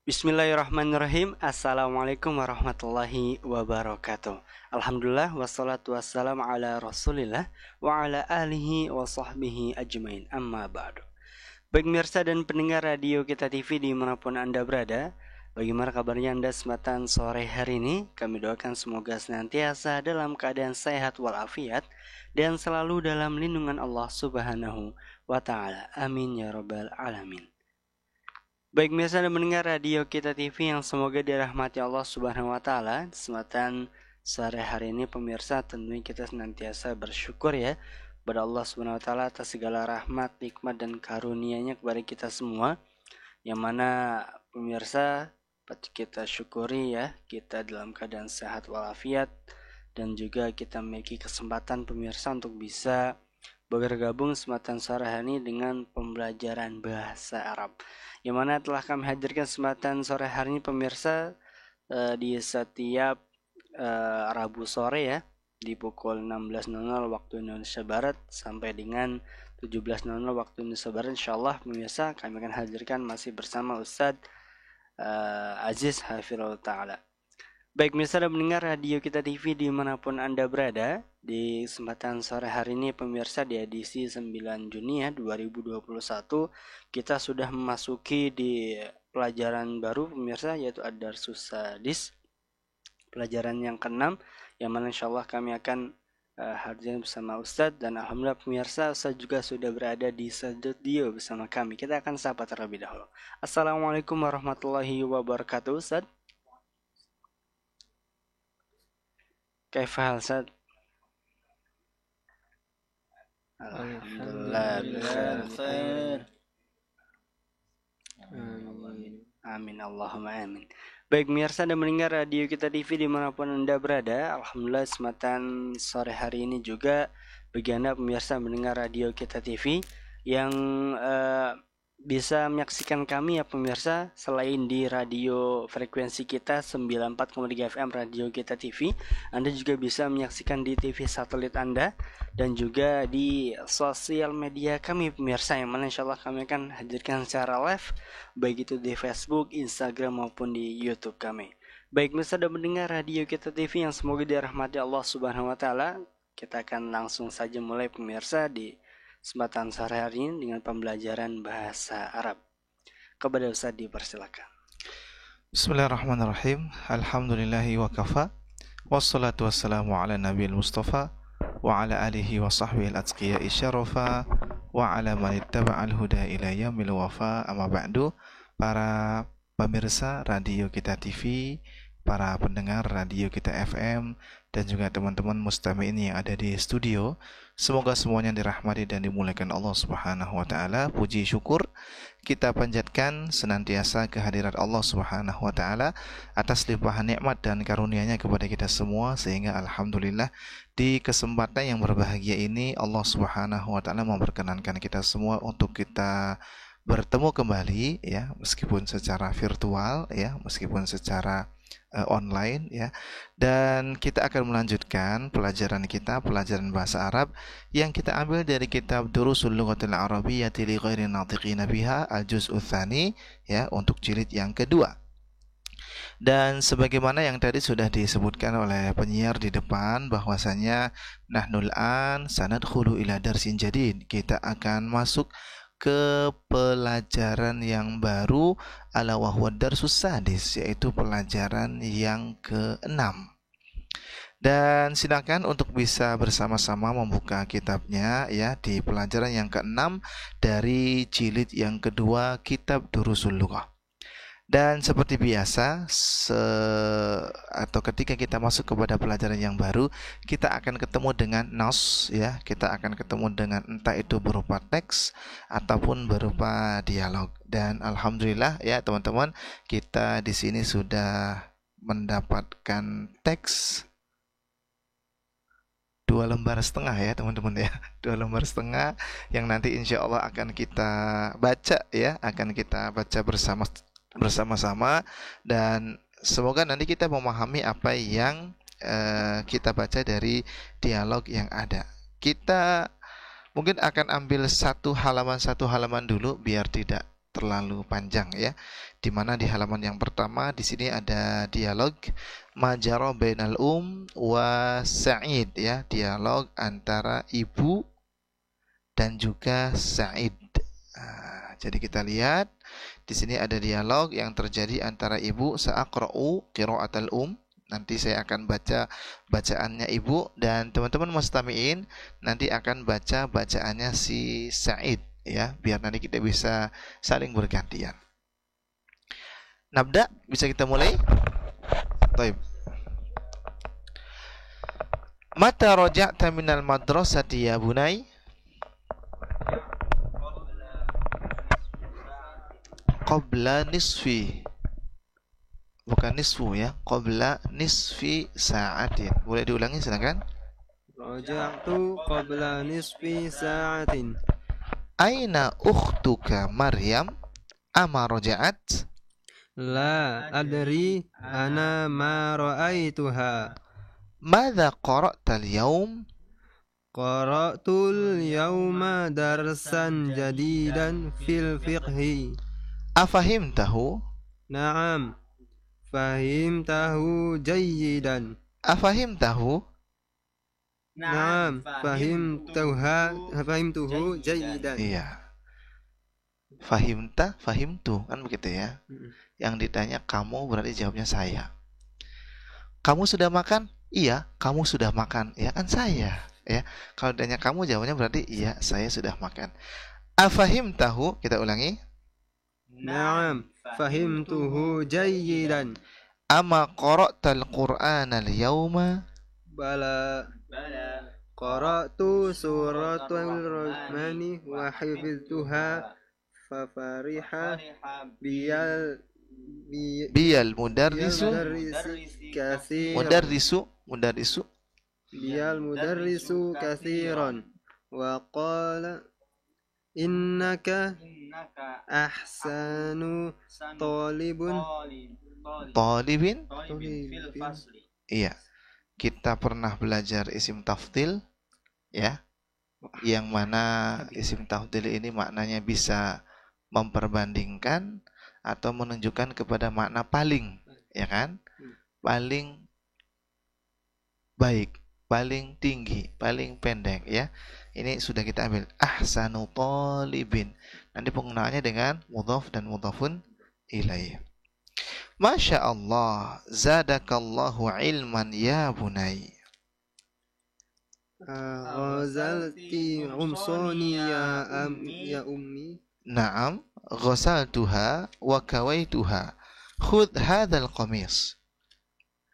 Bismillahirrahmanirrahim. Assalamualaikum warahmatullahi wabarakatuh. Alhamdulillah wassalatu wassalamu ala rasulillah wa ala alihi wa sahbihi ajmain, amma ba'du. Baik pemirsa dan pendengar radio Kita TV dimanapun Anda berada, bagaimana kabarnya Anda sematan sore hari ini? Kami doakan semoga senantiasa dalam keadaan sehat walafiat dan selalu dalam lindungan Allah subhanahu wa ta'ala. Amin ya rabbal alamin. Baik pemirsa dan mendengar radio Kita TV yang semoga dirahmati Allah Subhanahu wa taala. Kesempatan sore hari ini pemirsa tentunya kita senantiasa bersyukur ya kepada Allah Subhanahu wa taala atas segala rahmat, nikmat dan karunia-Nya kepada kita semua. Yang mana pemirsa patut kita syukuri ya, kita dalam keadaan sehat walafiat dan juga kita memiliki kesempatan pemirsa untuk bisa bergabung kesempatan sore hari ini dengan pembelajaran bahasa Arab, yang mana telah kami hadirkan kesempatan sore hari ini pemirsa di setiap Rabu sore ya, di pukul 16.00 waktu Indonesia Barat sampai dengan 17.00 waktu Indonesia Barat. Insyaallah pemirsa kami akan hadirkan masih bersama Ustadz Aziz Hafirul Ta'ala. Baik pemirsa dan mendengar radio Kita TV dimanapun Anda berada, di kesempatan sore hari ini pemirsa di edisi 9 Juni ya 2021 kita sudah memasuki di pelajaran baru pemirsa, yaitu Ad-Darsus Sadis, pelajaran yang ke-6, yang mana insyaallah kami akan hadir bersama Ustadz. Dan alhamdulillah pemirsa, Ustadz juga sudah berada di studio bersama kami. Kita akan sapa terlebih dahulu. Assalamualaikum warahmatullahi wabarakatuh Ustadz. كيف حال أستاذ؟ الحمد لله بخير. Amin Allahumma amin. Baik pemirsa dan mendengar radio Kita TV dimanapun Anda berada, alhamdulillah kesempatan sore hari ini juga bagi Anda pemirsa mendengar radio Kita TV yang bisa menyaksikan kami ya pemirsa, selain di radio frekuensi kita 94,3 FM radio Kita TV, Anda juga bisa menyaksikan di TV satelit Anda dan juga di sosial media kami pemirsa, yang mana insyaallah kami akan hadirkan secara live baik itu di Facebook, Instagram maupun di YouTube kami. Baik pemirsa dan mendengar radio Kita TV yang semoga dirahmati Allah Subhanahu wa taala, kita akan langsung saja mulai pemirsa di kesempatan sore hari ini dengan pembelajaran bahasa Arab. Kepada Ustaz dipersilakan. Bismillahirrahmanirrahim. Alhamdulillahi wa kafa. Wassalatu wassalamu ala nabiyil mustafa wa ala alihi wa sahbihi al-atqiya'i syarafa wa ala man ittaba'al huda ila yaumil wafa. Amma ba'du. Para pemirsa radio Kita TV, para pendengar radio Kita FM, dan juga teman-teman mustami'in yang ada di studio, semoga semuanya dirahmati dan dimuliakan Allah Subhanahu wa taala. Puji syukur kita panjatkan senantiasa kehadirat Allah Subhanahu wa taala atas limpahan nikmat dan karunia-Nya kepada kita semua, sehingga alhamdulillah di kesempatan yang berbahagia ini Allah Subhanahu wa taala memperkenankan kita semua untuk kita bertemu kembali ya, meskipun secara virtual ya, meskipun secara online ya, dan kita akan melanjutkan pelajaran kita, pelajaran bahasa Arab yang kita ambil dari kitab Durusul Lughatil Arabiyyati li ghairi natiqina biha al-juz'u tsani ya, untuk jilid yang kedua. Dan sebagaimana yang tadi sudah disebutkan oleh penyiar di depan, bahwasanya nahnul an sanadkhulu ila darsin jadid, kita akan masuk ke pelajaran yang baru, ala wahwa darsus sadis, yaitu pelajaran yang ke-6. Dan silakan untuk bisa bersama-sama membuka kitabnya ya, di pelajaran yang ke-6 dari jilid yang kedua kitab Durusul Lughah. Dan seperti biasa, atau ketika kita masuk kepada pelajaran yang baru, kita akan ketemu dengan nas ya, kita akan ketemu dengan entah itu berupa teks ataupun berupa dialog. Dan alhamdulillah ya teman-teman, kita di sini sudah mendapatkan teks 2,5 lembar ya teman-teman ya, 2,5 lembar yang nanti insya Allah akan kita baca ya, akan kita baca bersama-sama, dan semoga nanti kita memahami apa yang kita baca dari dialog yang ada. Kita mungkin akan ambil satu halaman dulu biar tidak terlalu panjang ya. Di mana di halaman yang pertama di sini ada dialog majara bainal wa Sa'id ya, dialog antara ibu dan juga Sa'id. Jadi kita lihat di sini ada dialog yang terjadi antara ibu, sa'aqra'u qira'atal nanti saya akan baca bacaannya ibu, dan teman-teman mustami'in nanti akan baca bacaannya si Sa'id ya, biar nanti kita bisa saling bergantian. Nabda, bisa kita mulai? Baik. Mata raja'ta minal madrasati ya bunai? Qabla nisfi. Bukan nisfu ya, qabla nisfi sa'atin. Boleh diulangi silakan. Raja'tu qabla nisfi sa'atin. Aina ukhtuka Maryam? Ama raja'at? La adri ana ma ra'aituha. Madza qara'ta al-yawm? Qara'tul yawma darsan jadidan fil fiqhi. Afahimtahu? Na'am. Fahimtahu jayyidan. Afahimtahu? Na'am. Fahimtuhu jayyidan. Iya. Fahimta, fahimtu, kan begitu ya. Yang ditanya kamu berarti jawabnya saya. Kamu sudah makan? Iya, kamu sudah makan. Ya kan saya. Ya. Kalau ditanya kamu, jawabnya berarti iya, saya sudah makan. Afahimtahu? Kita ulangi. Na'am. Fahimtuhu jayyidan. Ama qara'tal Qur'ana al-yawma? Bala. Qara'tu suratul rahmani wa hifiztuha fafariha biyal mudarrisu biyal mudarrisu kathiran wa qala innaka ahsanu talibin fil fasli. Iya. Kita pernah belajar isim tafdil ya. Yang mana isim tafdil ini maknanya bisa memperbandingkan atau menunjukkan kepada makna paling, ya kan? Paling baik, paling tinggi, paling pendek ya. Ini sudah kita ambil ahsanu talibin. Nanti penggunaannya dengan mudhaf dan mudhafun ilaih. Masya Allah, zadakallahu ilman ya bunai. Ghazalti umsoni ya ummi. Naam, ghasaltuha wa kawaituha. Khudh hadzal qamis.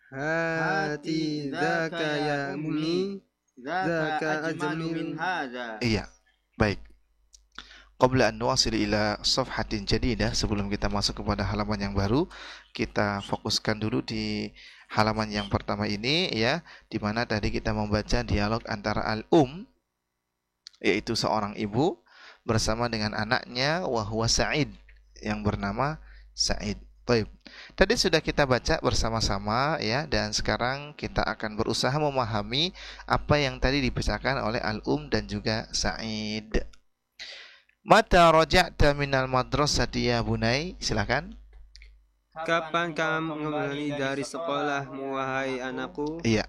Hati dzaka ya ummi. Dzaka ajmalu min hadza. Iya, baik. Qabla an nuwasil ila safhatin jadidah, sebelum kita masuk kepada halaman yang baru, kita fokuskan dulu di halaman yang pertama ini ya, di mana tadi kita membaca dialog antara yaitu seorang ibu bersama dengan anaknya wahwa Sa'id yang bernama Sa'id. Baik. Tadi sudah kita baca bersama-sama ya, dan sekarang kita akan berusaha memahami apa yang tadi dibacakan oleh dan juga Sa'id. Mata raja'ta minal madrasati ya bunai? Silakan. Kapan kamu kembali dari sekolah, wahai anakku? Iya.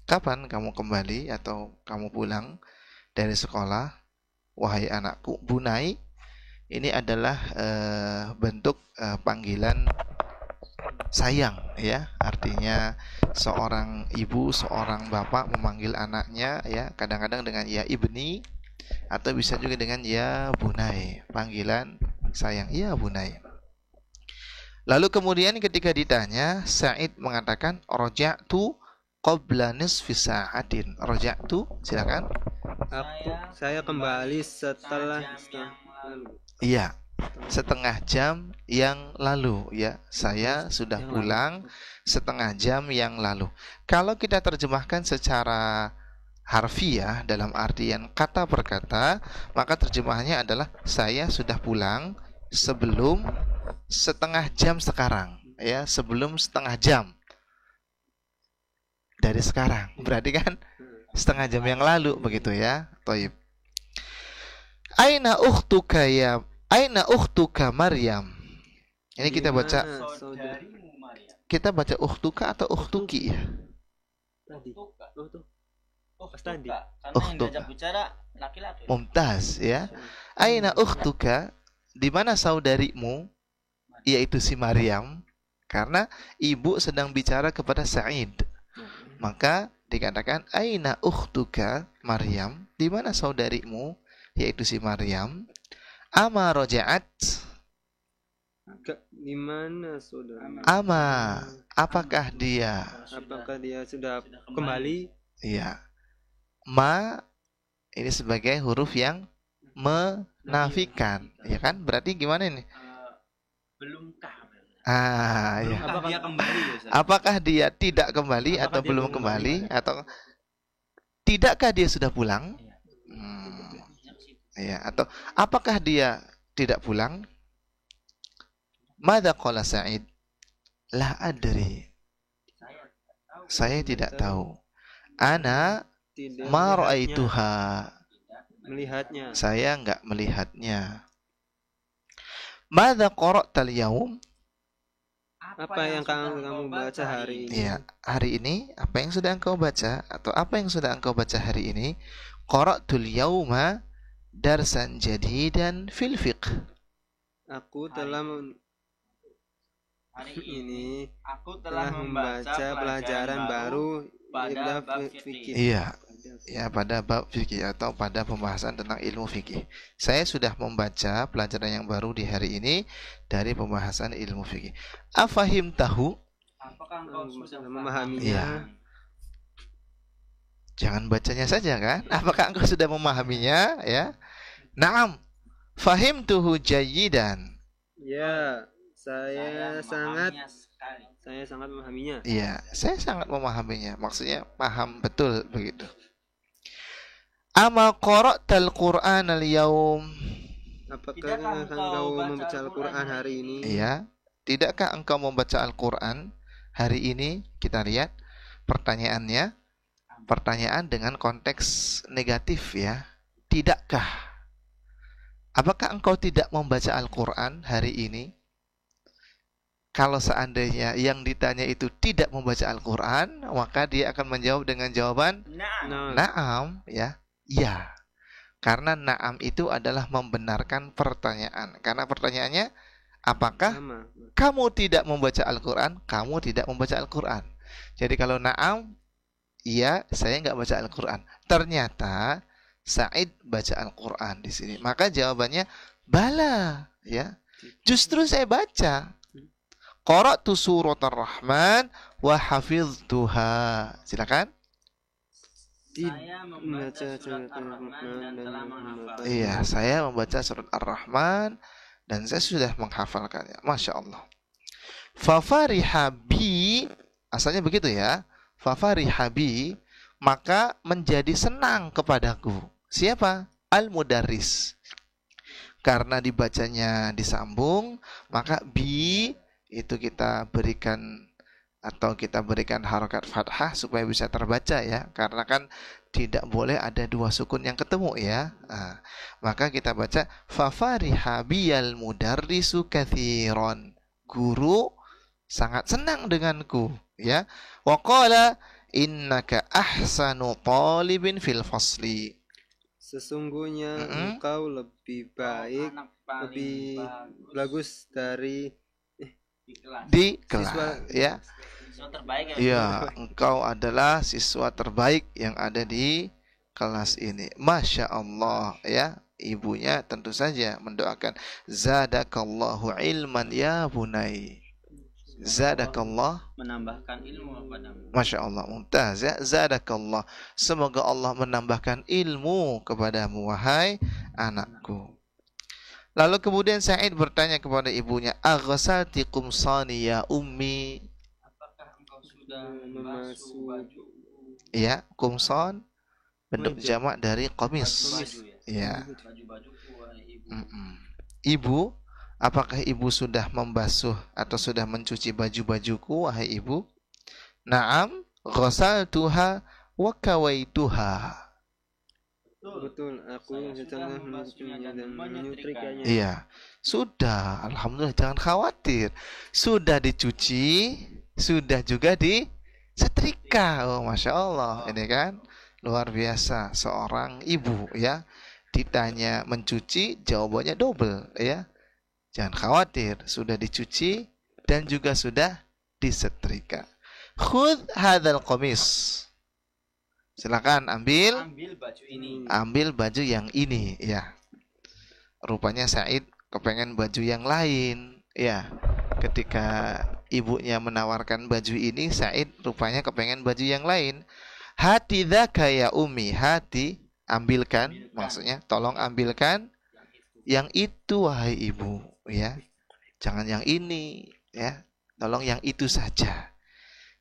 Kapan kamu kembali atau kamu pulang dari sekolah, wahai anakku? Bunai ini adalah bentuk panggilan sayang ya. Artinya seorang ibu, seorang bapak memanggil anaknya ya, kadang-kadang dengan ya ibni atau bisa juga dengan ya bunai, panggilan sayang, ya bunai. Lalu kemudian ketika ditanya, Sa'id mengatakan raja'tu qabla nisfi sa'atin. Raja'tu, silakan. Saya kembali setelah lalu. Iya, setengah jam yang lalu ya. Saya sudah pulang setengah jam yang lalu. Kalau kita terjemahkan secara harfiah dalam artian kata per kata, maka terjemahannya adalah saya sudah pulang sebelum setengah jam sekarang ya, sebelum setengah jam dari sekarang. Berarti kan setengah jam yang lalu begitu ya. Thaib. Aina ukhtuka ya Aina ukhtuka Maryam. Ini kita Di baca, mana Saudarimu Maryam. kita baca ukhtuka atau ukhtuki ya? tadi? Ukhtuka. Oh, tuh. Pas Ukhtuka. tadi. Karena yang Ukhtuka. diajak bicara laki-laki. Mumtaz ya. Aina ukhtuka, di mana saudarimu, yaitu si Maryam. Karena ibu sedang bicara kepada Sa'id. Maka dikatakan aina ukhtuka Maryam, di mana saudarimu, yaitu si Maryam. Ama raja'at, Di mana saudara? ama, apakah dia? Apakah dia sudah kembali? Iya. Ma ini sebagai huruf yang menafikan, ya kan? Berarti gimana ini? Belumkah? Ya. Apakah dia kembali ya, Ustaz? Apakah dia tidak kembali Apakah atau dia belum belum kembali kembali? atau tidakkah dia sudah pulang? Iya. Ya, atau apakah dia tidak pulang? Madza qala Sa'id? La adri. Saya tidak tahu. Ana Tidak ma melihatnya. ra'aituha. Melihatnya. Saya enggak melihatnya. Madza qara'tal yaum? Apa yang kamu baca hari ini? Ya, hari ini apa yang sudah engkau baca atau apa yang sudah engkau baca hari ini? Qara'tul yauma darsan jadidan fil fiqh. Aku telah Hari ini aku telah membaca pelajaran baru pada bab fikih. Iya, ya pada bab fikih atau pada pembahasan tentang ilmu fikih. Saya sudah membaca pelajaran yang baru di hari ini dari pembahasan ilmu fikih. Afahim tahu? Apakah engkau sudah memahaminya? Iya. Jangan bacanya saja kan? Apakah engkau sudah memahaminya? Ya. Naam. Fahimtuhu jayyidan. Ya, saya sangat memahaminya sekali. memahaminya. Iya, saya sangat memahaminya. Maksudnya paham betul begitu. Ama qara'tal Qur'an al-yaum? Apakah Tidakkah engkau engkau membaca Al-Quran hari ini? Iya. Tidakkah engkau membaca Al-Quran hari ini? Kita lihat pertanyaannya. Pertanyaan dengan konteks negatif ya. Tidakkah? Apakah engkau tidak membaca Al-Quran hari ini? Kalau seandainya yang ditanya itu tidak membaca Al-Quran, maka dia akan menjawab dengan jawaban Nah, na'am ya. Ya. Karena na'am itu adalah membenarkan pertanyaan. Karena pertanyaannya, apakah Sama. kamu tidak membaca Al-Quran? Kamu tidak membaca Al-Quran. Jadi kalau na'am, iya, saya nggak baca Al-Quran. Ternyata Sa'id baca Al-Quran di sini. Maka jawabannya bala, ya. Justru saya baca. Qara'tu surat Ar-Rahman wa hafiztuha. Silakan. saya membaca surat Ar-Rahman dan telah menghafal. Iya, saya membaca surat Ar-Rahman dan saya sudah menghafalkannya. Masya Allah. Fafariha bi, asalnya begitu ya. Fafariha bi, maka menjadi senang kepadaku. Siapa? Al-Mudarris. Karena dibacanya disambung, maka bi itu kita berikan atau kita berikan harokat fathah supaya bisa terbaca ya. Karena kan tidak boleh ada dua sukun yang ketemu ya. Maka kita baca fafariha biyal mudarrisu katsiran. Guru sangat senang denganku ya. Wa qala innaka ahsanu talibin fil fasli. Sesungguhnya engkau lebih baik, Anak paling lebih bagus bagus dari di kelas. Di kelas Siswa. ya. Siswa terbaik ya. Ya, engkau adalah siswa terbaik yang ada di kelas ini. Masya Allah ya. Ibunya tentu saja mendoakan zadakallahu ilman ya bunai. Zadakallah, Menambahkan ilmu kepadamu. Masya Allah, mumtaz ya. Zadakallah, semoga Allah menambahkan ilmu kepadamu wahai anakku. Lalu kemudian Sa'id bertanya kepada ibunya, aghsati qumsani ya ummi. Apakah engkau sudah membasuh membasuh baju? Ya, kumson bentuk Meja. jamak dari qamis. Baju ya. Ya. Baju-bajuku wahai ibu. Ibu, apakah ibu sudah membasuh atau sudah mencuci baju-bajuku wahai ibu? Naam, ghasaltuha wa kawaituha. Betul, aku setengah mencucinya dan menyetrikanya. Iya, sudah. Alhamdulillah, jangan khawatir. Sudah dicuci, sudah juga disetrika. Oh, masya Allah, ini kan luar biasa. Seorang ibu ya, ditanya mencuci, jawabannya double ya. Jangan khawatir, sudah dicuci dan juga sudah disetrika. Khudh hadzal qamis. Silakan ambil baju ini. baju yang ini ya. Rupanya Said kepengen baju yang lain ya. Ketika ibunya menawarkan baju ini, Said rupanya kepengen baju yang lain. Hati dzaka ya ummi, hati ambilkan, maksudnya tolong ambilkan yang itu wahai ibu ya. Jangan yang ini ya. Tolong yang itu saja.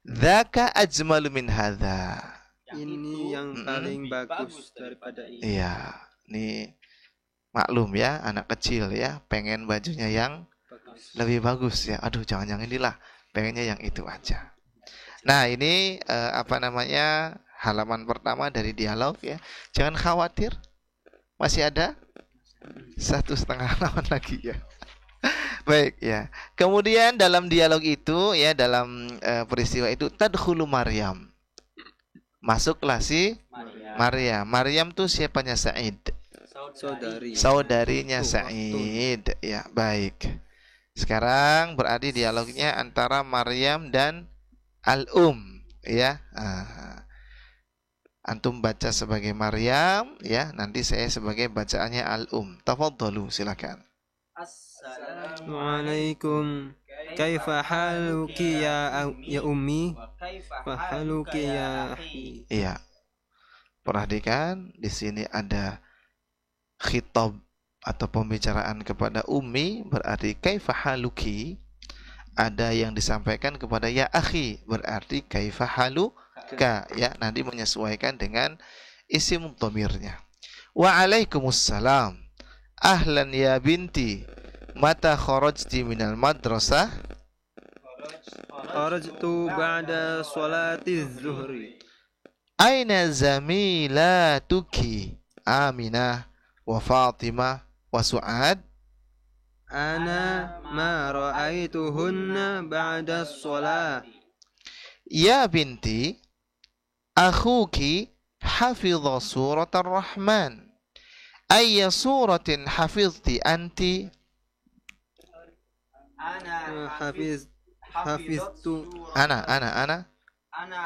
Dzaka ajmalu min hadza. Ini yang paling bagus daripada ini. Iya, nih maklum ya, anak kecil ya, pengen bajunya yang lebih bagus ya. Aduh, jangan yang inilah, pengennya yang itu aja. Nah, ini halaman pertama dari dialog ya. Jangan khawatir, masih ada 1,5 halaman lagi ya. Baik ya. Kemudian dalam dialog itu ya, dalam peristiwa itu tadkhulu Maryam. Masuklah si Maryam. Maryam tuh siapanya Sa'id? Saudarinya Sa'id. Ya, baik. Sekarang berarti dialognya antara Maryam dan ya. Antum baca sebagai Maryam ya, nanti saya sebagai bacaannya Tafadhalu, silakan. Assalamualaikum. Kaifa haluki ya ummi? Wa haluki ya akhi. Iya. Perhatikan di sini ada khitab atau pembicaraan kepada ummi, berarti kaifa haluki. Ada yang disampaikan kepada ya akhi, berarti kaifa haluka ya, nanti menyesuaikan dengan isim dhamirnya. Wa alaikumussalam. Ahlan ya binti. Mata kharajti minal madrasah? Kharajtu ba'da salati zuhri. Aina zamilatuki? Aminah wa Fatimah wa Su'ad? Ana ma ra'aituhunna ba'da salat. Ya binti, akhuki hafidha surat ar-Rahman. Ayya suratin hafizti anti? Ana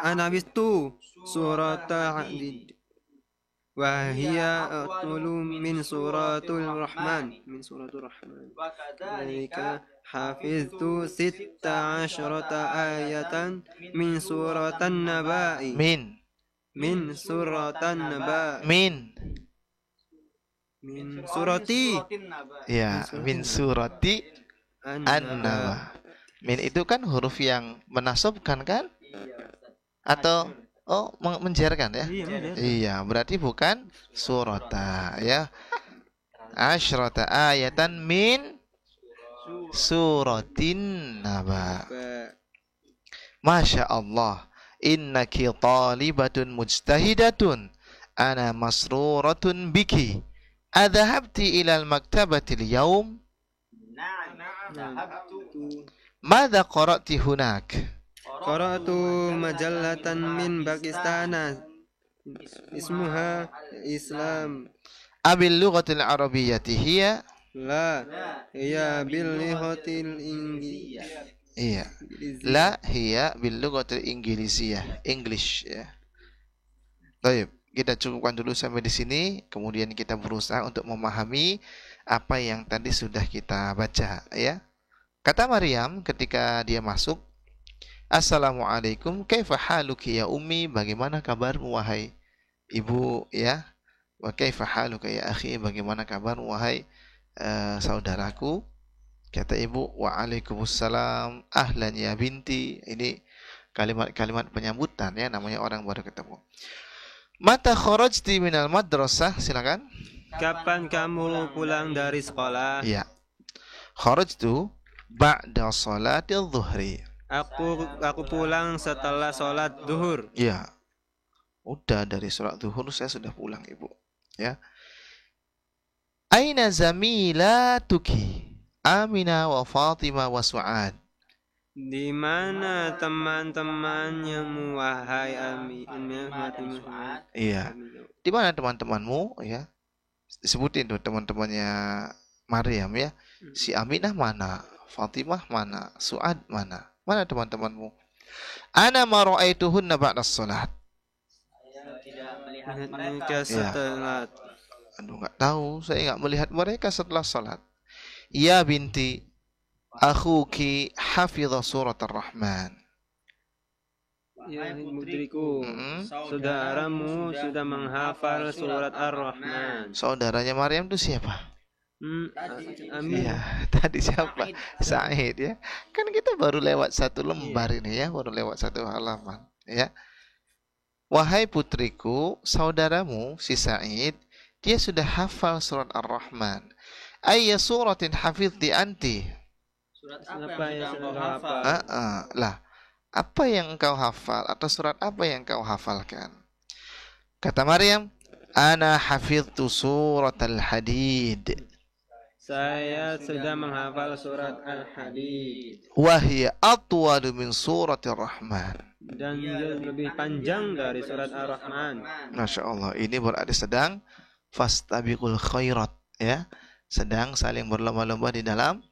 hafiztu surata Hadid. Wa hiya atlu min suratul Rahman. Dzalika hafiztu 16 ayatan min suratan Naba'i. Min suratan Naba'i. Min surati. Ya, min surati An-Naba. Min itu kan huruf yang menasabkan kan? Atau menjerkan ya? Iya, berarti bukan surata ya. Asyrata ayatan min suratin Naba. Masya Allah. Innaki talibatun mujtahidatun. Ana masruratun biki. Adhahabti ilal maktabatil yawm? Mada qara'ti hunak? Qara'tu majallatan min Pakistan. Ismuha Islam. Abil lughatil arabiyyati hiya? La, hiya bil lughatil Inggrisiyah. Iya. La hiya bil lughatil Inggrisiyah. English ya. Baik, kita cukupkan dulu sampai di sini, kemudian kita berusaha untuk memahami apa yang tadi sudah kita baca ya. Kata Maryam ketika dia masuk, Assalamualaikum, kaifa haluki ya ummi, bagaimana kabarmu wahai ibu ya. Wa kaifa haluka ya akhi, bagaimana kabarmu wahai saudaraku. Kata ibu, waalaikumsalam, ahlan ya binti. Ini kalimat-kalimat penyambutan ya, namanya orang baru ketemu. Mata kharajti minal madrasah, silakan. Kapan kamu pulang dari sekolah? Ya. Kharajtu ba'da salatil zuhri. Aku pulang setelah sholat zuhur. Ya. Udah dari sholat zuhur saya sudah pulang, ibu. Ya. Aina zamilatuki Aminah wa Fatimah wa Su'ad. Di mana teman-temannya wahai Su'ad. Iya. Di mana teman-temanmu ya? Disebutin tuh teman-temannya Maryam ya. Si Aminah mana? Fatimah mana? Su'ad mana? Mana teman-temanmu? Ana ma ra'aituhunna ba'da shalat. Saya tidak melihat mereka mereka. setelah Aduh, nggak tahu. Saya nggak melihat mereka setelah salat. Ya binti, akhuki hafidha surat ar-Rahman. ya putriku, Mm-mm. saudaramu sudah menghafal surat Ar-Rahman. Saudaranya Maryam itu siapa? Amin. Iya, tadi siapa? Said ya. Kan kita baru lewat satu lembar ini ya, baru lewat satu halaman ya. Wahai putriku, saudaramu si Said, dia sudah hafal surat Ar-Rahman. Ayya suratin hafidhi anti? Surat Apa apa yang yang sedang kau kau hafal? Lah, apa yang engkau hafal atau surat apa yang engkau hafalkan? Kata Maryam, ana hafidhtu surat al-hadid. Saya sudah menghafal surat Al-Hadid Wahia atwadu min surat ar-Rahman. dan lebih panjang dari surat Ar-Rahman. Masya Allah, ini berarti sedang fastabiqul khairat ya, sedang saling berlomba-lomba di dalam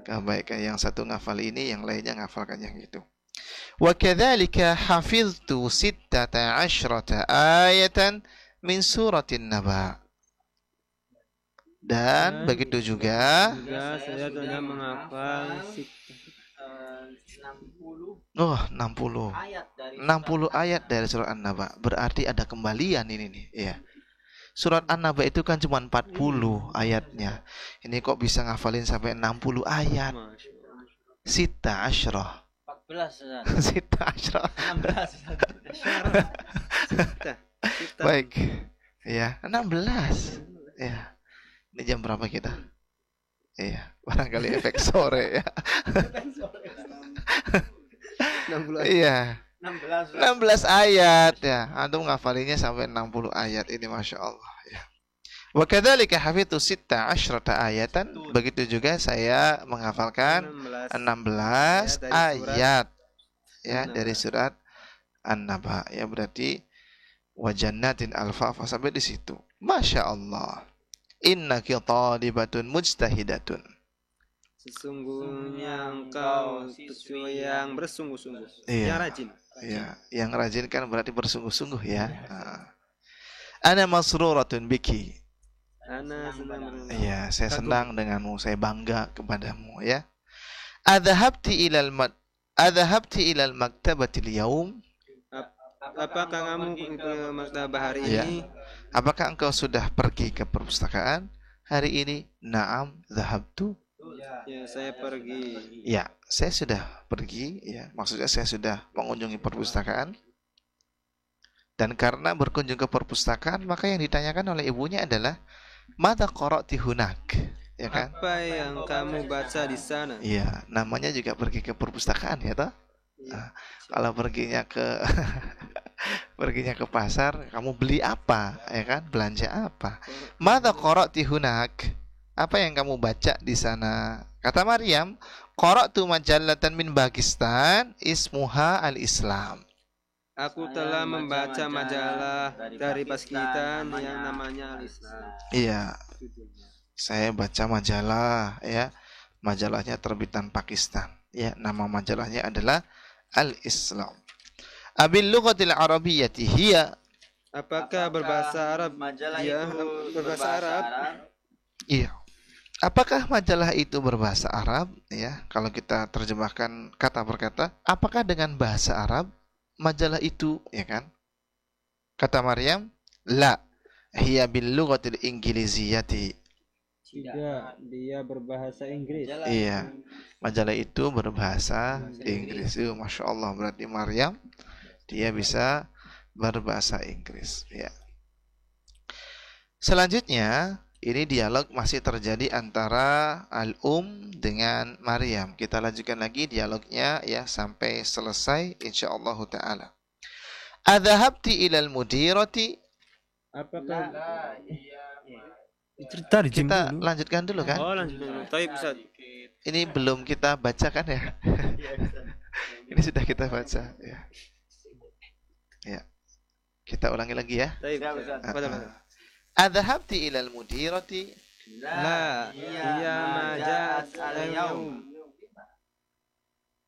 kebaikan. Yang satu ngafal ini, yang lainnya ngafalkan yang itu. Wa kadzalika hafiztu 16 ayatan min suratin Naba. Dan begitu juga saya sudah menghafal 60 60 ayat dari surat An-Naba. Berarti ada kembalian ini nih, ya. Surat An-Naba itu kan cuma 40 ayatnya. Ini kok bisa ngafalin sampai 60 ayat? Sita asyrah. 14 Sita asyrah. 16 Baik. Ya, 16. Ya. Ini jam berapa kita? Iya, barangkali efek sore ya. 60 Iya. 16 ayat ya. Antum ngafalinya sampai 60 ayat ini, Masya Allah ya. Wa kadzalika hafidtu 16 ayatan. Begitu juga saya menghafalkan 16 ayat ya dari surat An-Naba ya, berarti wa jannatin alfafa sampai di situ. Masya Allah. Innaki talibatun mujtahidatun. Sesungguhnya engkau yang bersungguh-sungguh, Iya. yang rajin. Ya, yang rajin kan berarti bersungguh-sungguh ya. Ana masruratun biki. Ana senang Iya, saya senang denganmu, saya bangga kepadamu ya. Adhabti ilal maktabatil yaum? Apakah kamu ke maktabah hari Ya. ini? Apakah engkau sudah pergi ke perpustakaan hari ini? Naam, dhahabtu. Ya, saya pergi. Ya, saya sudah pergi ya. Maksudnya saya sudah mengunjungi perpustakaan. Dan karena berkunjung ke perpustakaan, maka yang ditanyakan oleh ibunya adalah mata qara'ti hunak, ya kan? Apa yang kamu baca di sana? Iya, namanya juga pergi ke perpustakaan ya toh. Nah, kalau perginya ke perginya ke pasar, kamu beli apa, ya kan? Belanja apa? Mata qara'ti hunak. Apa yang kamu baca di sana? Kata Maryam, qara'tu majallatan min Pakistan ismuha Al-Islam. Aku telah membaca majalah dari Pakistan yang namanya Al-Islam. Iya, saya baca majalah ya. Majalahnya terbitan Pakistan. Ya, nama majalahnya adalah Al-Islam. Abil lughatil arabiyyati hiya. Apakah berbahasa Arab? Majalah Ya, itu berbahasa Arab. Iya. Apakah majalah itu berbahasa Arab? Ya, kalau kita terjemahkan kata per kata, apakah dengan bahasa Arab majalah itu, ya kan? Kata Maryam, la, hiya bil lughatil inggiliziyati. Tidak, dia berbahasa Inggris. Iya, majalah itu berbahasa Inggris. Masya Allah, berarti Maryam dia bisa berbahasa Inggris. Ya. Selanjutnya, ini dialog masih terjadi antara dengan Maryam. Kita lanjutkan lagi dialognya ya sampai selesai insyaallah taala. Adhabti ilal mudirati? Apakah Cerita di gym Kita dulu. lanjutkan dulu kan? Oh, lanjut dulu. Tapi Ustaz. Ini belum kita bacakan ya. Ini sudah kita baca ya. Ya. Kita ulangi lagi ya. Tapi Ah. Adhabti ilal mudirati لا هي ما جاءت اليوم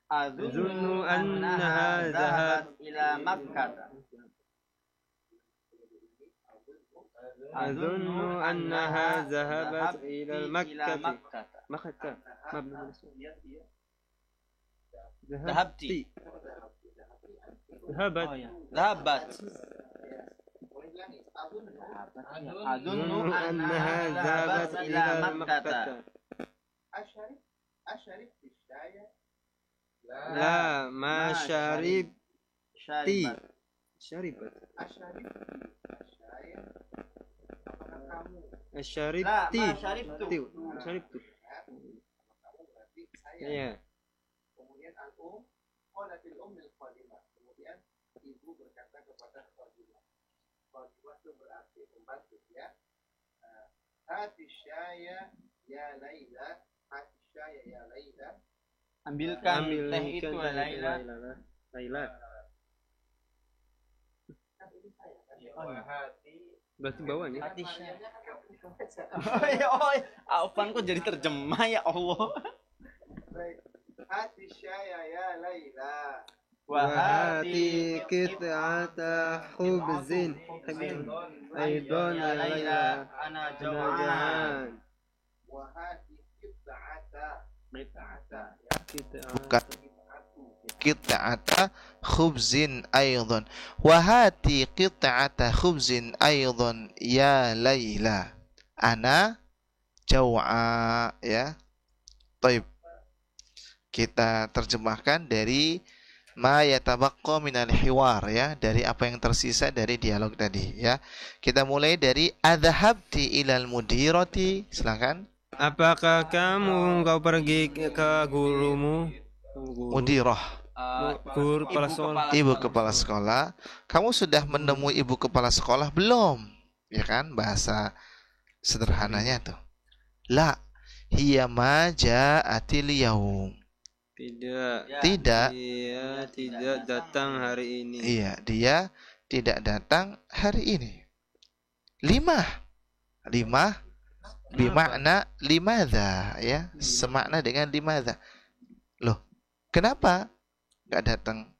أظن أنها ذهبت إلى مكة. أظن أنها ذهبت إلى مكة مكة ذهبت. ذهبت ذهبت. أظن أنها ذهبت إلى مكة لا ما شربت شربت لا ما شربت. شربت iya Kemudian qalat al-umm al-qadimah. Kemudian ibu berkata kepada Khadijah. Khadijah itu berarti pembantu ya. Hati syaya ya Laila, hati syaya ya Laila. Ambilkan teh itu Laila. Laila berarti bawahnya Hati syaya. Oh, Afan kok jadi terjemah ya Allah. Hati syaya ya Laila. وهاتي قطعة خبز أيضا Ya Laila, ana jawaan. جوعان Wahati qit'ata. bukan qit'ata khubzin aydan. Wahati qit'ata khubzin aydan ya Laila. Ana jaw'a ya. Taib. Kita terjemahkan dari ma yatabaqqa minal hiwar ya, dari apa yang tersisa dari dialog tadi ya. Kita mulai dari adhabti ilal mudirati, silakan. apakah kau pergi ke gurumu Mudirah, guru kepala sekolah ibu kepala sekolah. Kamu sudah menemui ibu kepala sekolah belum? Ya kan, bahasa sederhananya tuh. La hiya ma ja'atil yaum. Tidak. Dia tidak datang hari ini. Iya, dia tidak datang hari ini. Lima bimakna limadha ya, semakna dengan limadha. Loh, kenapa nggak datang?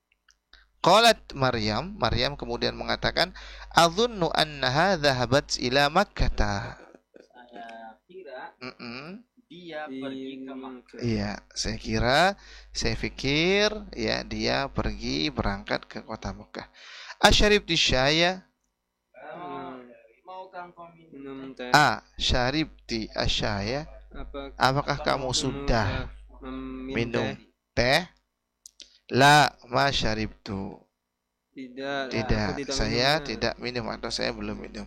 Qalat Maryam kemudian mengatakan, "Adzunnu annaha dhahabat ila Makkah." Saya kira dia Di- pergi ke Makkah. Iya, saya pikir ya dia pergi berangkat ke kota Mekah. Asyarib di syaya. Maukah kau minum? Minum teh. Syaribti asyaya. Apakah kamu sudah minum teh? La ma syaribtu. Tidak. Tidak, aku saya minumnya. tidak minum atau saya belum minum.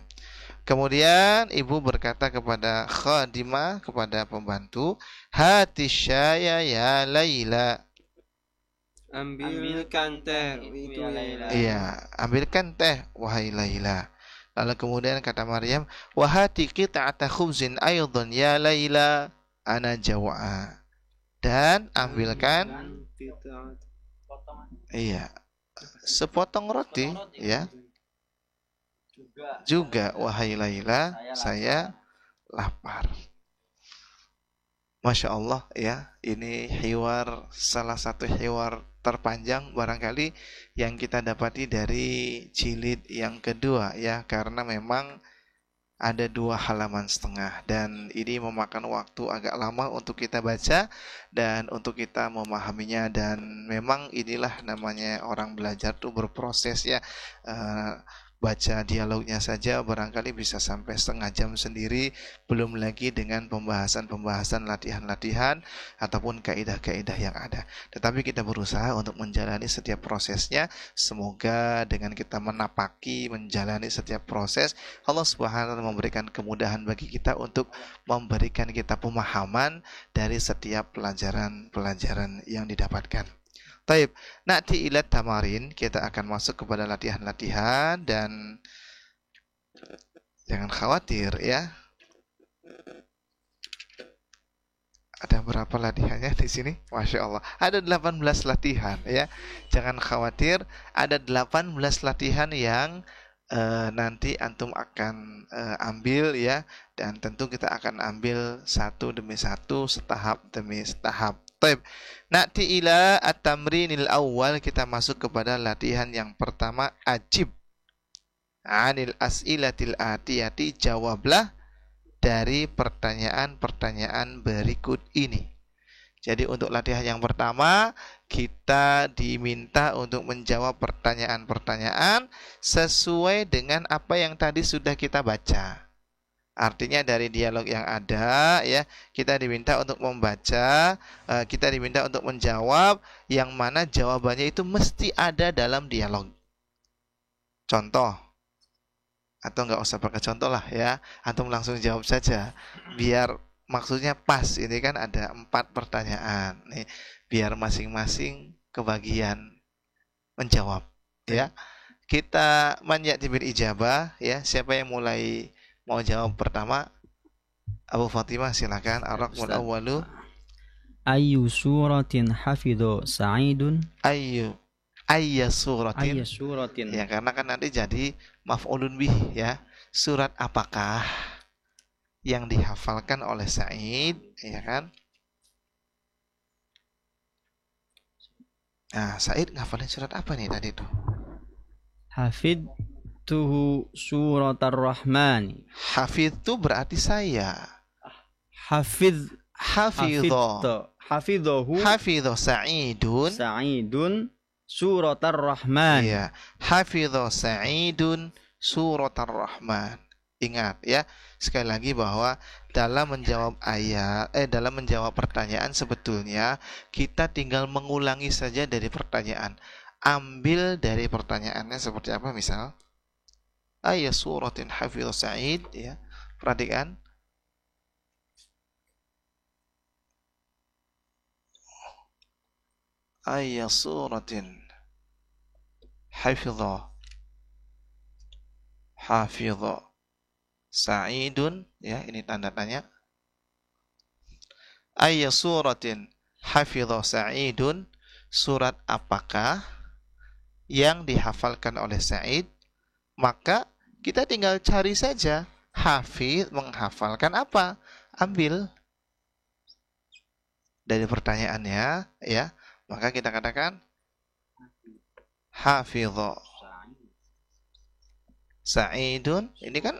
Kemudian ibu berkata kepada khadimah, kepada pembantu, hati syaya ya Laila. Ambilkan teh itu ya Laila. Iya, ambilkan teh wahai Laila. Lalu kemudian kata Maryam, wahati qit'ata khubzin aydan ya Laila, ana jaw'a. Dan ambilkan iya, sepotong roti ya. Juga wahai Laila, saya lapar. Masya Allah ya, ini hiwar, salah satu hiwar terpanjang barangkali yang kita dapati dari jilid yang kedua ya, karena memang ada 2 halaman setengah dan ini memakan waktu agak lama untuk kita baca dan untuk kita memahaminya, dan memang inilah namanya orang belajar tuh berproses ya. Baca dialognya saja barangkali bisa sampai setengah jam sendiri, belum lagi dengan pembahasan-pembahasan latihan-latihan ataupun kaidah-kaidah yang ada. Tetapi kita berusaha untuk menjalani setiap prosesnya. Semoga dengan kita menapaki, menjalani setiap proses, Allah Subhanahu wa taala memberikan kemudahan bagi kita untuk memberikan kita pemahaman dari setiap pelajaran-pelajaran yang didapatkan. Taib, na'ti ila tamarin, kita akan masuk kepada latihan-latihan dan Jangan khawatir ya. Ada berapa latihannya di sini? Masya Allah. Ada 18 latihan ya. Jangan khawatir, ada 18 latihan yang nanti antum akan ambil ya, dan tentu kita akan ambil satu demi satu, setahap demi setahap. Baik. Na'ti ila at-tamrinil awal, kita masuk kepada latihan yang pertama, ajib anil as'ilatil atiyati, jawablah dari pertanyaan-pertanyaan berikut ini. Jadi untuk latihan yang pertama, kita diminta untuk menjawab pertanyaan-pertanyaan sesuai dengan apa yang tadi sudah kita baca. Artinya dari dialog yang ada ya, kita diminta untuk membaca, kita diminta untuk menjawab yang mana jawabannya itu mesti ada dalam dialog. Contoh, atau nggak usah pakai contoh lah ya, antum langsung jawab saja biar maksudnya pas. Ini kan ada 4 pertanyaan nih, biar masing-masing kebagian menjawab ya. Kita man ya'ti bil ijabah ya. Siapa yang mulai mau jawab pertama? Abu Fatimah silakan. Ar-raqmul awwalu. Ayyu suratin hafidhu Sa'idun. Ayya suratin. Ayyu suratin. Ya, karena kan nanti jadi maf'ulun bih ya. Surat apakah yang dihafalkan oleh Sa'id, ya kan? Nah, Sa'id ngafalin surat apa nih tadi tuh? Hafidtuhu suratar rahman. Hafidh itu berarti saya. Hafidhu Sa'idun suratar rahman. Iya, hafidhu Sa'idun suratar rahman. Ingat ya, sekali lagi bahwa dalam menjawab dalam menjawab pertanyaan sebetulnya kita tinggal mengulangi saja dari pertanyaan. Ambil dari pertanyaannya seperti apa, misal ayat suratin hafidhu Sa'id ya. Perhatikan. Ayat suratin hafidhu Sa'idun ya, ini tanda tanya. Ayya suratin hafidhu Sa'idun, surat apakah yang dihafalkan oleh Sa'id? Maka kita tinggal cari saja, hafidh menghafalkan apa? Ambil dari pertanyaannya ya. Maka kita katakan hafidhu Sa'idun. Ini kan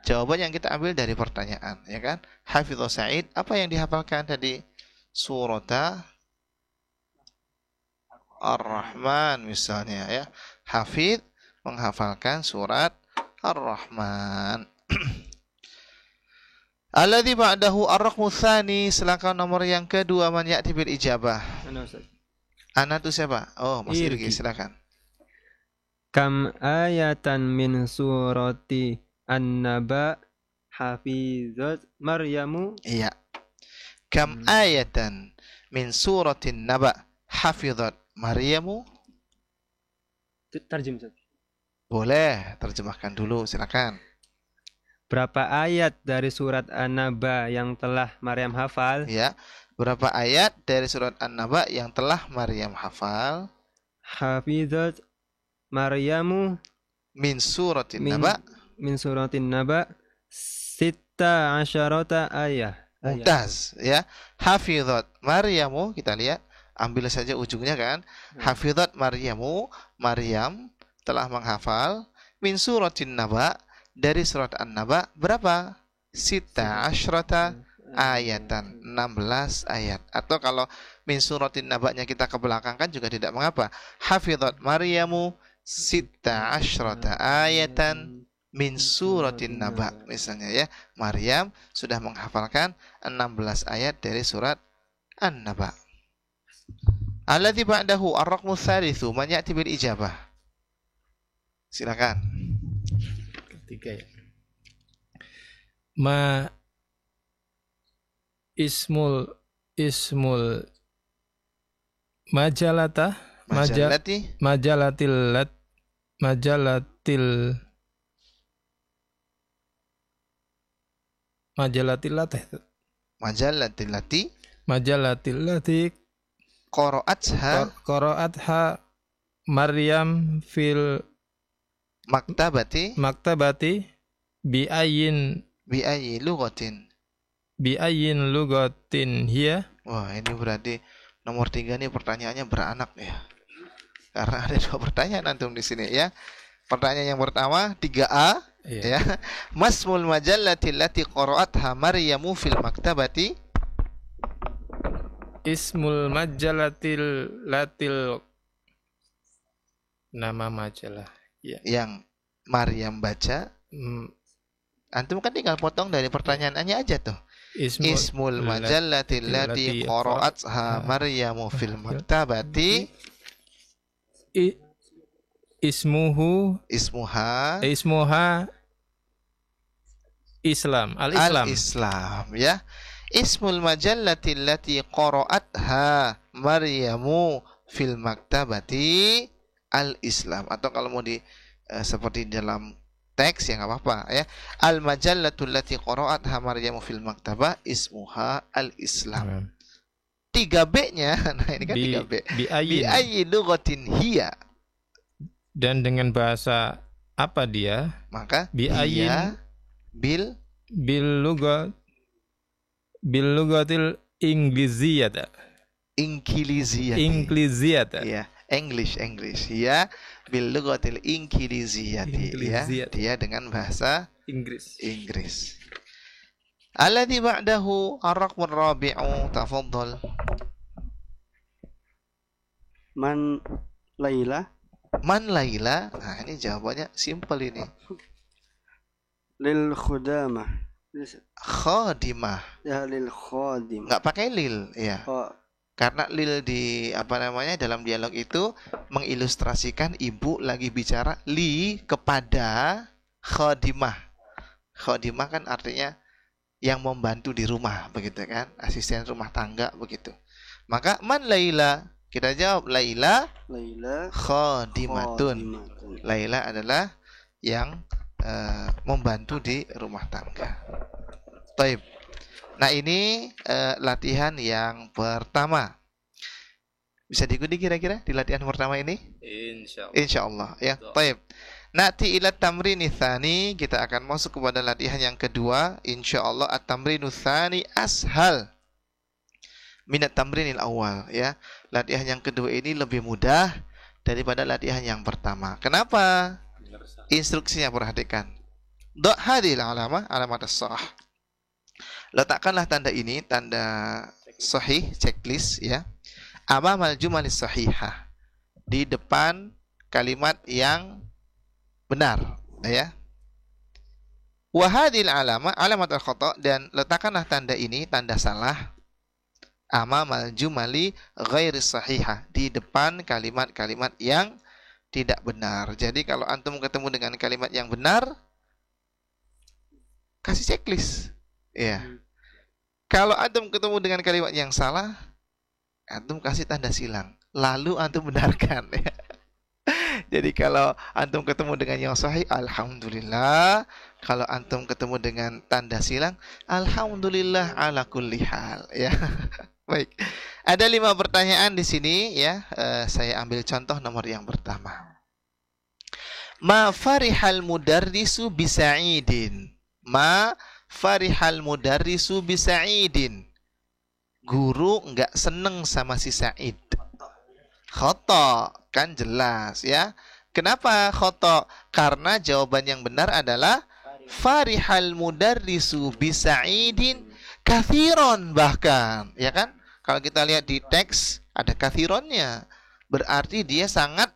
jawaban yang kita ambil dari pertanyaan, ya kan? Hafidhu Sa'id, apa yang dihafalkan tadi? Surata Ar-Rahman misalnya ya. Hafidh menghafalkan surat Ar-Rahman. Alladzi ba'dahu ar-raqmu tsani, silakan nomor yang kedua, man ya'ti bil ijabah. Ana itu siapa? Oh, Mas Irgi, silakan. Kam ayatan min surati An-Naba hafizat Maryamu. Iya. Kam ayatan min suratin Naba hafizat Maryamu. Terjem. Boleh, terjemahkan dulu, silakan. Berapa ayat dari surat An-Naba yang telah Maryam hafal? Ya. Berapa ayat dari surat An-Naba yang telah Maryam hafal? Hafizat Maryamu Min suratin Naba. Min suratin Naba Sita asyarata ayat. Mumtaz ya. Hafizat Maryamu, kita lihat, ambil saja ujungnya kan. Hafizat Maryamu, Maryam telah menghafal min suratin Naba, dari surat An-Naba berapa? Sita asyrata ayatan, 16 ayat. Atau kalau min suratin Naba-nya kita ke belakang kan juga tidak mengapa. Hafizat Maryamu sita asyrata ayatan min suratin Naba misalnya ya. Maryam sudah menghafalkan 16 ayat dari surat An-Naba. Alladzi ba'dahu ar-raqmu tsalitsu, man ya'ti bil ijabah. Silakan. Ketiga ya. Ma ismul majalata majalatil Majalatil latih. Majalatil lati Majalatil latih qara'atha qara'atha Maryam fil maktabati maktabati bi ayyin bi ayyi lugatin hiya. Wah, ini berarti nomor 3 nih pertanyaannya beranak ya. Karena ada 2 pertanyaan antum di sini ya. Pertanyaan yang pertama 3A ya. Masmul majallati allati qara'atha Maryamu fil maktabati. Ismul majalatil latil, nama majalah ya. Yang Maryam baca. Antum kan tinggal potong dari pertanyaannya aja tuh. Ismul majallati allati qara'atha Maryamu fil maktabati. Ismuha Islam. Al-Islam ya. Ismul majallati allati qara'atha Maryamu fil maktabati al-Islam. Atau kalau mau di seperti dalam teks ya nggak apa-apa ya. Al majallatu allati qara'atha Maryamu fil maktabah ismuha al-Islam. 3B-nya, nah ini kan 3B. Bi ayyi lughatin hiya. Dan dengan bahasa apa dia? Maka Bi ayyin bil lugatil Ingliziyata. Ya, English ya, bil lughatil Ingliziyati ya. Dia dengan bahasa Inggris. Alladhi ba'dahu ar-raqmur rabi'u, tafaddal. Man Laila. Nah ini jawabannya simple ini. Lil khudamah. Khadimah. Ya, lil khadim. Enggak pakai lil ya. Karena lil di dalam dialog itu mengilustrasikan ibu lagi bicara kepada khadimah. Khadimah kan artinya yang membantu di rumah, begitu kan? Asisten rumah tangga begitu. Maka man Laila, kita jawab Laila khadimatun. Laila adalah yang membantu di rumah tangga. Taib. Nah ini latihan yang pertama. Bisa diikuti kira-kira di latihan pertama ini? Insyaallah ya. Taib. Nati ila tamrini tsani, kita akan masuk kepada latihan yang kedua. Insyaallah at-tamrinu tsani ashal min at-tamrinil awal ya. Latihan yang kedua ini lebih mudah daripada latihan yang pertama. Kenapa? Instruksinya perhatikan. Da hadhil alamat as-sah. Letakkanlah tanda ini, tanda sahih, checklist ya. Amamal jumalis sahihah, di depan kalimat yang benar ya. Wa hadhil alamat al-khata, dan letakkanlah tanda ini, tanda salah, amamal jumali ghairi sahihah, di depan kalimat-kalimat yang tidak benar. Jadi kalau antum ketemu dengan kalimat yang benar, kasih checklist ya. Kalau antum ketemu dengan kalimat yang salah, antum kasih tanda silang, lalu antum benarkan ya. Jadi kalau antum ketemu dengan yang sahih, alhamdulillah. Kalau antum ketemu dengan tanda silang, alhamdulillah ala kulli hal ya. Baik. Ada 5 pertanyaan di sini ya. Saya ambil contoh nomor yang pertama. Ma farihal mudarrisu bisa'idin. Ma farihal mudarrisu bisa'idin. Guru enggak seneng sama si Sa'id. Khata, kan jelas ya. Kenapa khata? Karena jawaban yang benar adalah farihal mudarrisu bisa'idin kathiron, bahkan ya kan. Kalau kita lihat di teks ada kathironnya, berarti dia sangat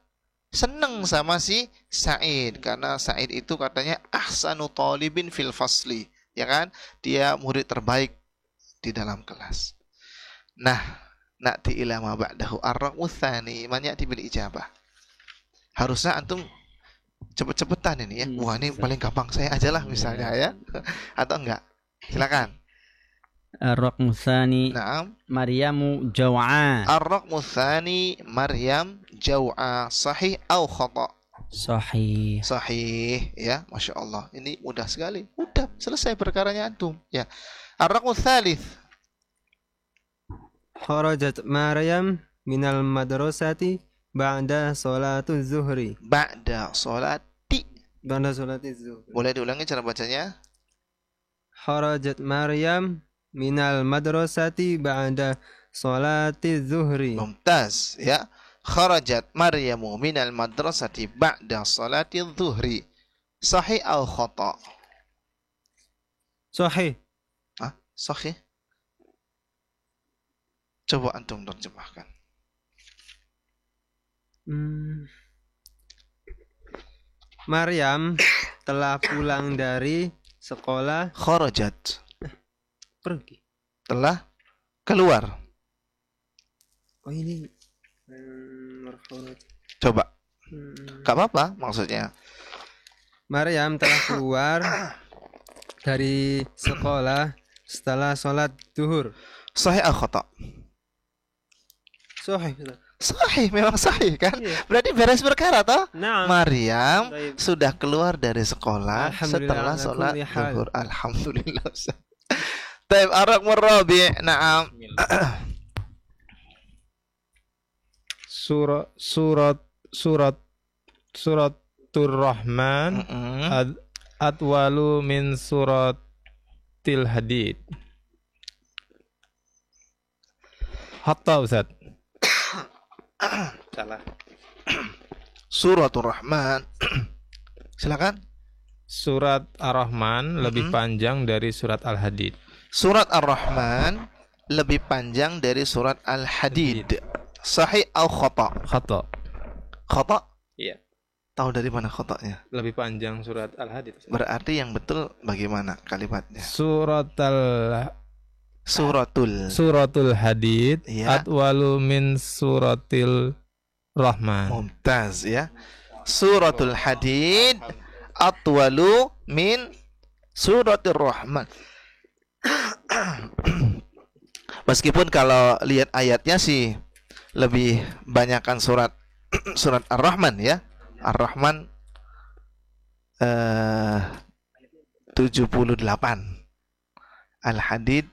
seneng sama si Sa'id, karena Sa'id itu katanya ahsanu talibin fil fasli, ya kan, dia murid terbaik di dalam kelas. Nah, na'ti ila ma ba'dahu ar-raqmu tsani man ya'ti bil ijabah. Harusnya antum cepet-cepetan ini ya. Wah, ini paling gampang, saya ajalah misalnya ya. Atau enggak? Silakan. Ar-raqmu tsani. Naam. Maryamu jaw'a. Ar-raqmu tsani Maryam jaw'a, sahih atau khata? Sahih. Sahih, ya, Masya Allah. Ini mudah sekali. Mudah, selesai perkaranya antum. Ya. Ar-raqmu tsalits. Kharajat Maryam minal madrasati ba'da salatu zuhri. Ba'da sholati. Ba'da salati zuhri. Boleh diulangi cara bacanya? Kharajat Maryam minal madrasati ba'da salati zuhri. Mumtaz, ya. Kharajat Maryamu minal madrasati ba'da salati dhuhri. Sahih atau khata? Sahih. Ah, sahih. Coba antum terjemahkan. Maryam telah pulang dari sekolah. Kharajat. Pergi. Telah keluar. Oh ini. Coba. Gak apa-apa maksudnya. Maryam telah keluar dari sekolah setelah sholat duhur. Sahih atau khata? Sahih. Sahih, memang sahih kan? Iya. Berarti beres perkara toh? Nah. Maryam Baik. sudah keluar dari sekolah setelah Alhamdulillah, ala sholat kulli hal. zuhur. Alhamdulillah. Taib ar-raqmu rabi'. Na'am. Suratul Rahman atwalu min suratil Hadid. Hatta Ustaz. Salah. Suratul Rahman. Silakan. Surat Ar-Rahman lebih panjang dari surat Al-Hadid. Surat Ar-Rahman lebih panjang dari surat Al-Hadid. Sahih atau khata? Khata. Khata? Iya. Tahu dari mana khatanya? Lebih panjang surat Al-Hadid. Berarti yang betul bagaimana kalimatnya? Suratul Hadid Ya. atwalu min suratil Rahman. Mumtaz, ya. Suratul Hadid atwalu min suratul Rahman. Meskipun kalau lihat ayatnya sih lebih banyakkan surat surat Ar-Rahman, ya. Ar-Rahman 78. Al-Hadid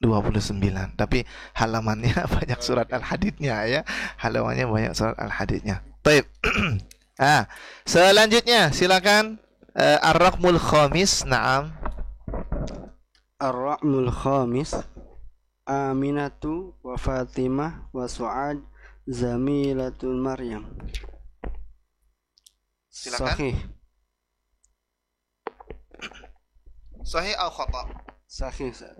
29. Tapi halamannya banyak surat Al-Hadidnya, ya. Halamannya banyak surat Al-Hadidnya. Baik. Selanjutnya silakan Ar-Raqmul Khamis. Naam. Ar-Ra'mul Khamis Aminatu wa Fatimah wa Su'ad Zamilatul Maryam. Silakan. Sahih. Sahih atau khata? Sahih. Ustaz.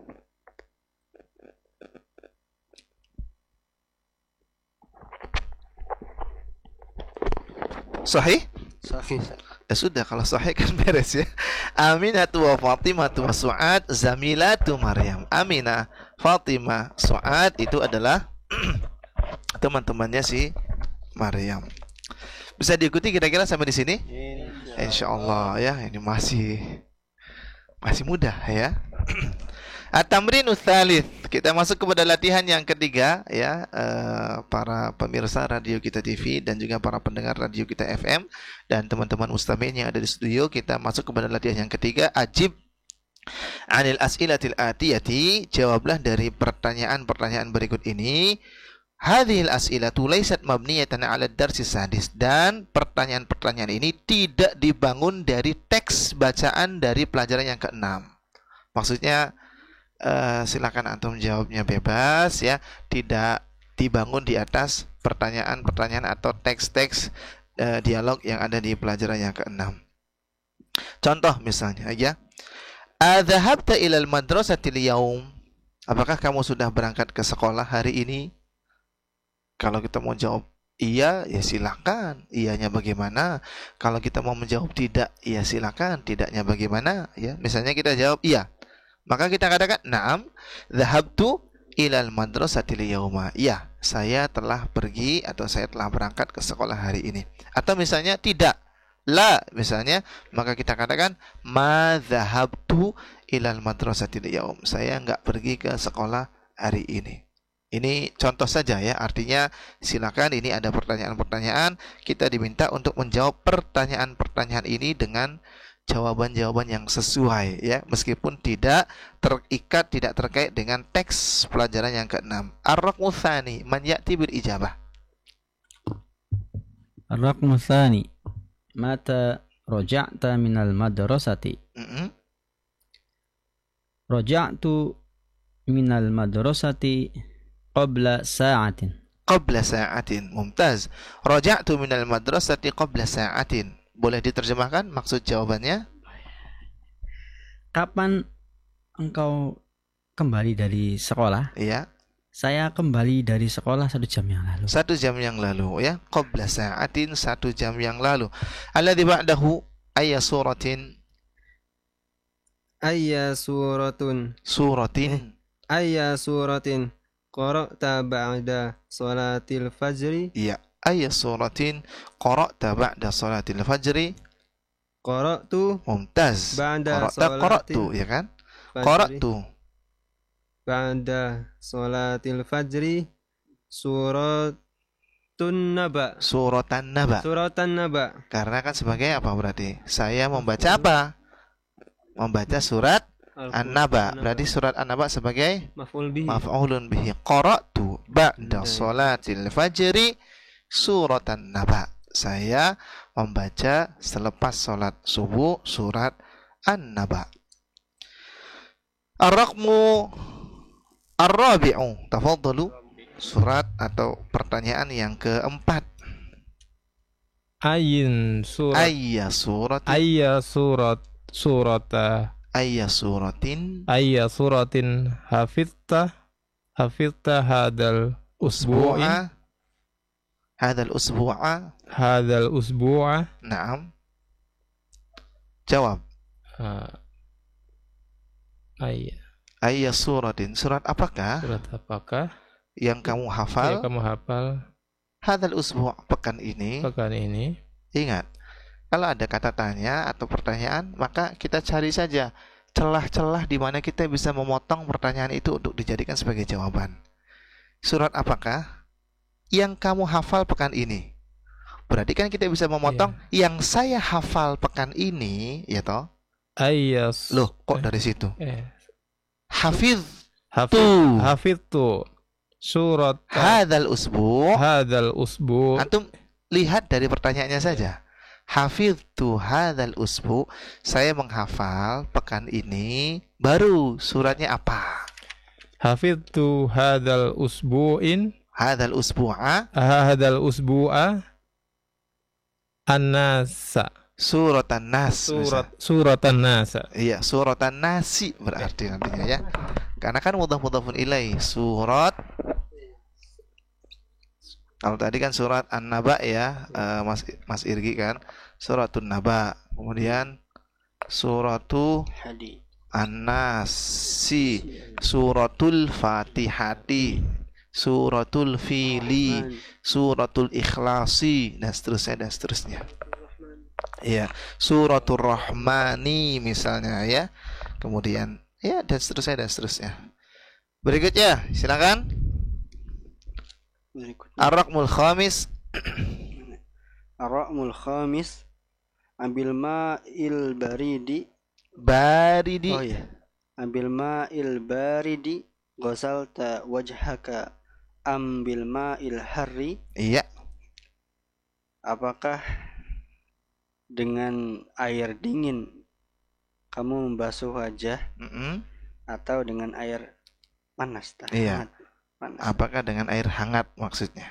Sahih? Sahih. Ustaz. Ya sudah, kalau sahih kan beres, ya. Aminatu wa Fatimah wa Su'ad Zamilatu Maryam. Aminah, Fatimah, Su'ad itu adalah teman-temannya si Maryam. Bisa diikuti kira-kira sampai di sini? Insyaallah, ya. Ini masih mudah, ya. At-tamrinu tsalits. Kita masuk kepada latihan yang ketiga, ya, para pemirsa radio kita TV dan juga para pendengar radio kita FM dan teman-teman mustami'in yang ada di studio. Kita masuk kepada latihan yang ketiga. Ajib anil as'ilatil atiyati. Jawablah dari pertanyaan-pertanyaan berikut ini. Hadhil as'ilatu laysat mabniyatan 'ala ad-darsi sadis. Dan pertanyaan-pertanyaan ini tidak dibangun dari teks bacaan dari pelajaran yang ke-6. Maksudnya silakan antum jawabnya bebas, ya, tidak dibangun di atas pertanyaan-pertanyaan atau teks-teks dialog yang ada di pelajaran yang ke-6. Contoh misalnya, ya. Adzahabta ilal madrasatil yaum? Apakah kamu sudah berangkat ke sekolah hari ini? Kalau kita mau jawab iya, ya silakan. Iyanya bagaimana? Kalau kita mau menjawab tidak, ya silakan. Tidaknya bagaimana? Ya, misalnya kita jawab iya, maka kita katakan na'am dzahabtu ilal madrasatil yauma. Ya, saya telah pergi atau saya telah berangkat ke sekolah hari ini. Atau misalnya tidak, la misalnya, maka kita katakan ma dzahabtu ilal madrasatil yaum. Saya enggak pergi ke sekolah hari ini. Ini contoh saja ya, artinya silakan ini ada pertanyaan-pertanyaan, kita diminta untuk menjawab pertanyaan-pertanyaan ini dengan jawaban-jawaban yang sesuai ya, meskipun tidak terikat, tidak terkait dengan teks pelajaran yang ke-6. Ar-raqmu tsani, man ya'ti bil ijabah. الرقم الثاني متى رجعت من المدرسة رجعت من المدرسة قبل ساعة Qabla sa'atin. Mumtaz. Raja'tu minal madrasati qabla sa'atin. Boleh diterjemahkan maksud jawabannya? Kapan engkau kembali dari sekolah? Iya, Saya kembali dari sekolah 1 jam yang lalu. 1 jam yang lalu ya. Qabla sa'atin, 1 jam yang lalu. Alladzi ba'dahu ayya suratin. Ayya suratin qara'ta ba'da salatil fajri. Iya, ayya suratin qara'ta ba'da salatil fajri. Qara'tu Mumtaz. ba'da Qara'tu ya kan? Qara'tu. Ba'da salatil fajri suratun naba. Suratan naba. Suratan naba. Karena kan sebagai apa berarti? Saya membaca apa? Membaca surat An-Naba. Berarti surat An-Naba sebagai Maf'ul bihi. maf'ulun bihi. Qara'tu ba'da salatil fajri suratan Naba. Saya membaca selepas salat subuh surat An-Naba. Ar-raqmu ar-rabi'u. Tafadhalu. Surat atau pertanyaan yang keempat. Ayin surat. Ayya suratin. Ayya surata. Ayya suratin. Ayya suratin hafidta hadal usbu'in. Usbu'a. Hadal usbu'a. Hadal usbu'a. Naam. Jawab. Ayya. Ayya suratin. Surat apakah Surat apakah yang kamu yang hafal? kamu hafal Hadal usbu' pekan ini. pekan ini? Ingat, kalau ada kata tanya atau pertanyaan, maka kita cari saja celah-celah di mana kita bisa memotong pertanyaan itu untuk dijadikan sebagai jawaban. Surat apakah yang kamu hafal pekan ini? Berarti kan kita bisa memotong yang saya hafal pekan ini, ya toh? Ayya Loh, kok dari situ? Hafiz hafidtu surat hadal usbu'. hadal usbu'. Antum lihat dari pertanyaannya saja. Hafidtu hadzal usbu, saya menghafal pekan ini. Baru suratnya apa? Hafidtu hadal usbu'in. Hadzal usbu'a. Hadal usbu'a an-nasa. Surat An-Nas. Surat an-nasa. Iya, surat An-Nasi berarti nantinya ya. Karena kan mudhaf-mudhafun ilaih. Surat. Kalau tadi kan surat An-Naba ya, Mas Irgi kan. Suratun Naba. Kemudian suratu Hadi. An-Nasi, suratul Fatihati, suratul Fili, suratul Ikhlasi, dan seterusnya dan seterusnya. Ya, suratul Rahmani misalnya ya. Kemudian ya dan seterusnya dan seterusnya. Berikutnya, silakan. Ar-raqmul khamis. Ar-raqmul khamis ambil ma'il baridi. Baridi. Oh ya. Ambil ma'il baridi ghasalta wajhaka ambil ma'il harri. Iya. Apakah dengan air dingin kamu membasuh wajah atau dengan air panas? Iya. Panas. Apakah dengan air hangat maksudnya?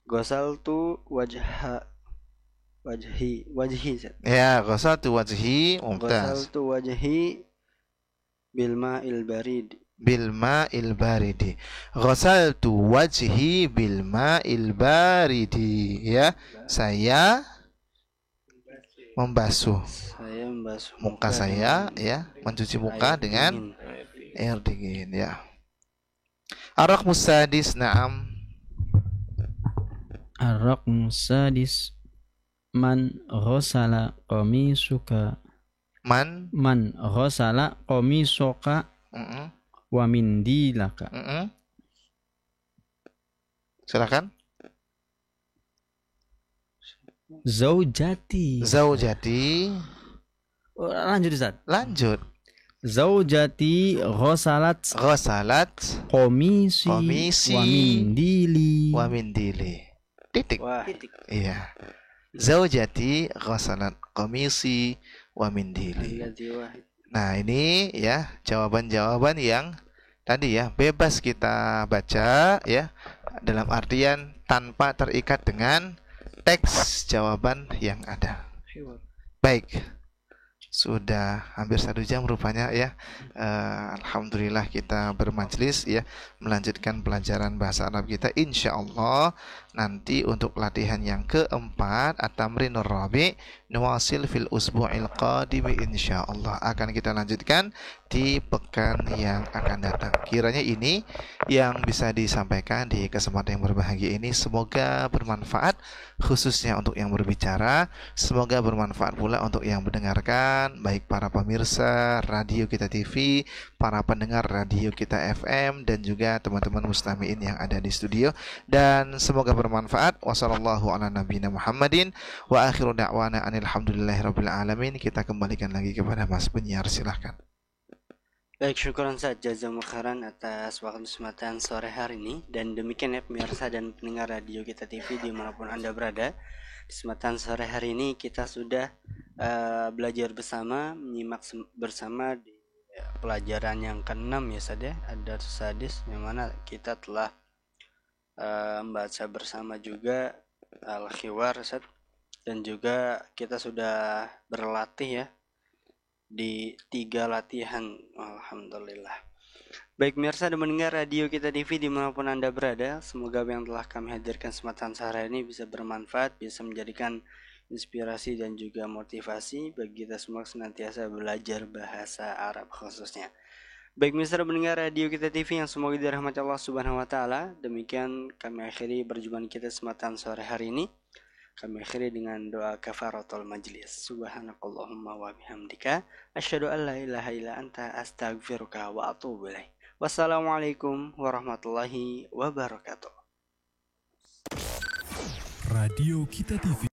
Ghasaltu wajhi. Ya, ghasaltu wajhi. Mumtaz. Ghasaltu wajhi bil ma'il baridi. Bil ma'il baridi. Ghasaltu wajhi bil ma'il baridi. Ya, saya membasuh muka saya ya, mencuci muka dengan air dingin ya. Ar-raqmus sadis, na'am. Ar-raqmus sadis man ghasala qamisuka. Man ghasala qamisuka wa min dilaka. Silakan. Zaujati. Zaujati. Lanjut Ustaz. Lanjut. Zaujati ghasalat komisi wa mindili. Wa mindili. Titik. Wah, Iya. Zaujati ghasalat komisi wa mindili. Nah, ini ya jawaban-jawaban yang tadi ya bebas kita baca ya, dalam artian tanpa terikat dengan teks jawaban yang ada. Baik, sudah hampir 1 jam rupanya ya. Alhamdulillah kita bermajelis ya, melanjutkan pelajaran bahasa Arab kita. Insya Allah nanti untuk latihan yang keempat At-Tamrinur Rabi' nuwasil fil usbu'il qadimi, insya Allah akan kita lanjutkan di pekan yang akan datang. Kiranya ini yang bisa disampaikan di kesempatan yang berbahagia ini semoga bermanfaat, khususnya untuk yang berbicara. Semoga bermanfaat pula untuk yang mendengarkan, baik para pemirsa radio kita TV, para pendengar radio kita FM, dan juga teman-teman mustami'in yang ada di studio. Dan semoga bermanfaat. Wassallallahu ala nabiyina Muhammadin wa akhiru da'wana alhamdulillahirabbil alamin. Kita kembalikan lagi kepada Mas penyiar, silahkan. Baik, syukuran saja jazakumullah khairan atas waktu kesempatan sore hari ini. Dan demikian ya pemirsa dan pendengar radio kita TV dimanapun Anda berada. Di kesempatan sore hari ini kita sudah belajar bersama, menyimak bersama di pelajaran yang ke-6 ya saja. Ada hadis yang mana kita telah membaca bersama juga al-khiwar Ustaz. Dan juga kita sudah berlatih ya di 3 latihan. Alhamdulillah. Baik pemirsa dan mendengar radio kita TV dimanapun Anda berada, semoga yang telah kami hadirkan kesempatan sore ini bisa bermanfaat, bisa menjadikan inspirasi dan juga motivasi bagi kita semua senantiasa belajar bahasa Arab khususnya. Baik pemirsa dan mendengar radio kita TV yang semoga dirahmati Allah Subhanahu wa taala, demikian kami akhiri perjumpaan kita kesempatan sore hari ini. Kami akhiri dengan doa kafaratul majlis. Subhanakallahumma wa bihamdika asyhadu an la ilaha illa anta astaghfiruka wa atubu ilaik. Wassalamualaikum warahmatullahi wabarakatuh. Radio Kita TV.